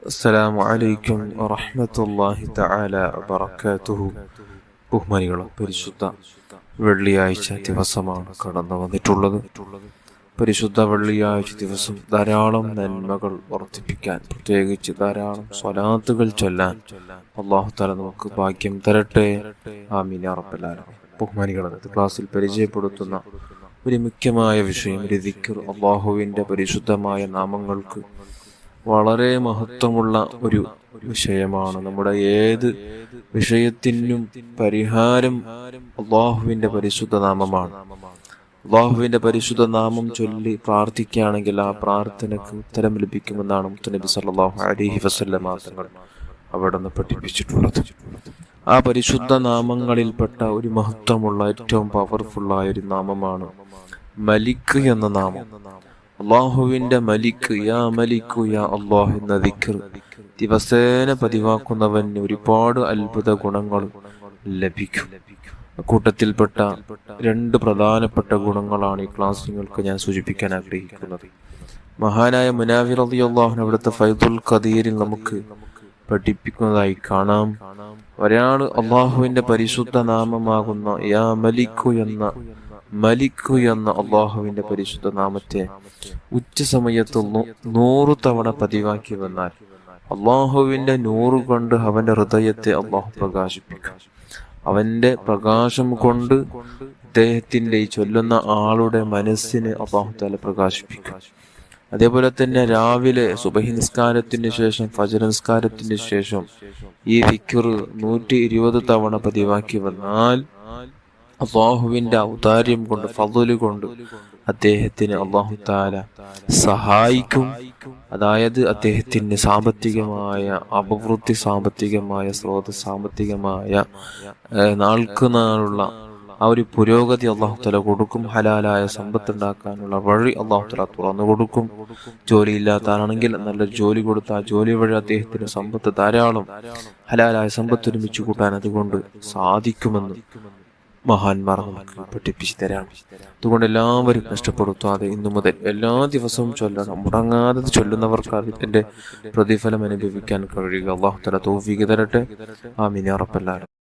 അസ്സലാമു അലൈക്കും വറഹ്മത്തുള്ളാഹി തആല വബറകാതുഹു. ബഹുമാനികളെ, പരിശുദ്ധ വെള്ളിയാഴ്ച ദിവസമാണ് കടന്നു വന്നിട്ടുള്ളത്. പരിശുദ്ധ വെള്ളിയാഴ്ച ദിവസം ധാരാളം നന്മകൾ വർദ്ധിപ്പിക്കാൻ, പ്രത്യേകിച്ച് ധാരാളം സ്വലാത്തുകൾ ചൊല്ലാൻ അല്ലാഹു തആല നമുക്ക് ഭാഗ്യം തരട്ടെ. ആമീൻ യാ റബ്ബൽ ആലമീൻ. ബഹുമാനികളെ, ക്ലാസ്സിൽ പരിചയപ്പെടുത്തുന്ന ഒരു മുഖ്യമായ വിഷയം ഒരു ദിക്ർ, അല്ലാഹുവിൻ്റെ പരിശുദ്ധമായ നാമങ്ങൾക്ക് വളരെ മഹത്വമുള്ള ഒരു വിഷയമാണ്. നമ്മുടെ ഏത് വിഷയത്തിനും പരിഹാരം അല്ലാഹുവിൻ്റെ പരിശുദ്ധ നാമമാണ്. അല്ലാഹുവിൻ്റെ പരിശുദ്ധ നാമം ചൊല്ലി പ്രാർത്ഥിക്കുകയാണെങ്കിൽ ആ പ്രാർത്ഥനയ്ക്ക് ഉത്തരം ലഭിക്കുമെന്നാണ് മുത്തുനബി സല്ലല്ലാഹു അലൈഹി വസല്ലം തങ്ങൾ അവിടെ നിന്ന് പഠിപ്പിച്ചിട്ടുള്ളത്. ആ പരിശുദ്ധ നാമങ്ങളിൽപ്പെട്ട ഒരു മഹത്വമുള്ള ഏറ്റവും പവർഫുള്ളായ ഒരു നാമമാണ് മലിക് എന്ന നാമം. അള്ളാഹുവിന്റെ മലിക്, യാ മലിക്കു യാ അല്ലാഹ് എന്ന ദിക്ർ ദിവസേന പതിവാക്കുന്നവന് ഒരുപാട് അത്ഭുത ഗുണങ്ങൾ ലഭിക്കും. കൂട്ടത്തിൽപ്പെട്ട രണ്ട് പ്രധാനപ്പെട്ട ഗുണങ്ങളാണ് ഈ ക്ലാസ് നിങ്ങൾക്ക് ഞാൻ സൂചിപ്പിക്കാൻ ആഗ്രഹിക്കുന്നത്. മഹാനായ മുനാവിർ റളിയല്ലാഹു അൻഹു അവിടുത്തെ ഫൈദുൽ ഖദീറിൽ നമുക്ക് പഠിപ്പിക്കുന്നതായി കാണാം. ഒരാൾ അള്ളാഹുവിന്റെ പരിശുദ്ധ നാമമാകുന്ന യാ മലിക്കു എന്ന അള്ളാഹുവിന്റെ പരിശുദ്ധ നാമത്തെ ഉച്ച സമയത്ത് 100 തവണ പതിവാക്കി വന്നാൽ അള്ളാഹുവിന്റെ 100 കൊണ്ട് അവന്റെ ഹൃദയത്തെ അള്ളാഹു പ്രകാശിപ്പിക്കും. അവന്റെ പ്രകാശം കൊണ്ട് അദ്ദേഹത്തിന്റെ ഈ ചൊല്ലുന്ന ആളുടെ മനസ്സിനെ അള്ളാഹു തആല പ്രകാശിപ്പിക്കും. അതേപോലെ തന്നെ രാവിലെ സുബഹി നിസ്കാരത്തിന് ശേഷം, ഫജ്ർ നിസ്കാരത്തിന് ശേഷം ഈ ദിക്ർ 120 തവണ പതിവാക്കി വന്നാൽ അള്ളാഹുവിന്റെ ഔദാര്യം കൊണ്ട്, ഫള് കൊണ്ട് അദ്ദേഹത്തിന് അള്ളാഹു തആല സഹായിക്കും. അതായത് അദ്ദേഹത്തിന് സാമ്പത്തികമായ അഭിവൃദ്ധി, സാമ്പത്തികമായ സ്രോതസ്, സാമ്പത്തികമായ നാൾക്ക് നാളുള്ള ആ ഒരു പുരോഗതി അള്ളാഹു തആല കൊടുക്കും. ഹലാലായ സമ്പത്ത് ഉണ്ടാക്കാനുള്ള വഴി അള്ളാഹു തആല തുറന്നു കൊടുക്കും. ജോലിയില്ലാത്തതാണെങ്കിൽ നല്ല ജോലി കൊടുത്ത് ആ ജോലി വഴി അദ്ദേഹത്തിന് സമ്പത്ത്, ധാരാളം ഹലാലായ സമ്പത്ത് ഒരുമിച്ച് കൂട്ടാൻ അതുകൊണ്ട് സാധിക്കുമെന്ന് മഹാന്മാർ നമുക്ക് പഠിപ്പിച്ചു തരാം. അതുകൊണ്ട് എല്ലാവരും നഷ്ടപ്പെടുത്താതെ ഇന്നു മുതൽ എല്ലാ ദിവസവും ചൊല്ലണം. മുടങ്ങാതെ ചൊല്ലുന്നവർക്ക് അതിന്റെ പ്രതിഫലം അനുഭവിക്കാൻ കഴിയുക. അല്ലാഹു തആല തൗഫീഖ് തരട്ടെ. ആമീൻ യാ റബ്ബൽ ആലമീൻ.